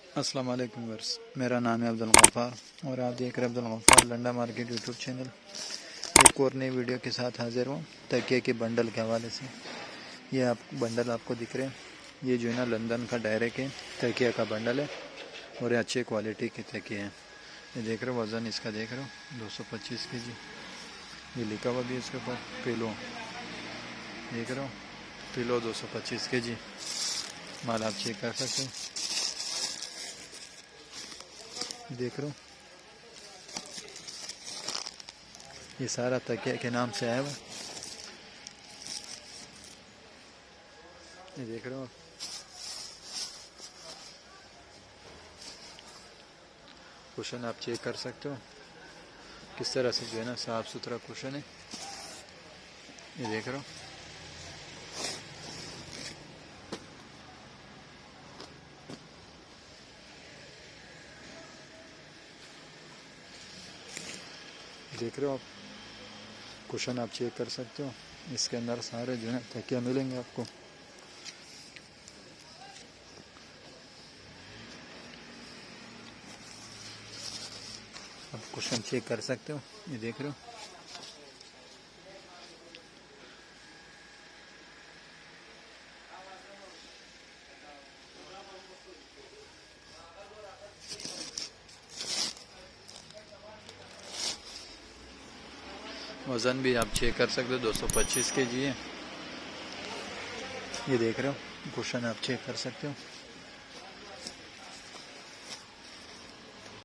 अस्सलाम वालेकुम वर्स, मेरा नाम है अब्दुल गफ़ार और आप देख रहे हैं Abdul Gaffar Landa market YouTube channel. एक और नई वीडियो के साथ हाजिर हूँ तकिए के बंडल के हवाले से। ये आप बंडल आपको दिख रहे हैं, ये जो है ना लंदन का डायरेक्ट है तकिया का बंडल है और ये अच्छे क्वालिटी के तकिए हैं। ये देख रहे हो, वज़न इसका देख रहे हो 225 kg। ये लिखा हुआ भी है इसके ऊपर पिलो, देख रहे हो पिलो 225 kg। माल आप चेक कर सकते हो, देख रहे हो ये सारा तकिया के नाम से आया हुआ। ये देख रहे हो, कुशन आप चेक कर सकते हो किस तरह से जो है ना साफ़ सुथरा कुशन है। ये देख रहे हो, देख रहे हो आप कुशन आप चेक कर सकते हो। इसके अंदर सारे जो है तकिया मिलेंगे आपको। आप कुशन चेक कर सकते हो, ये देख रहे हो। वज़न भी आप चेक कर सकते हो 225 kg है। ये देख रहे हो, कुशन आप चेक कर सकते हो।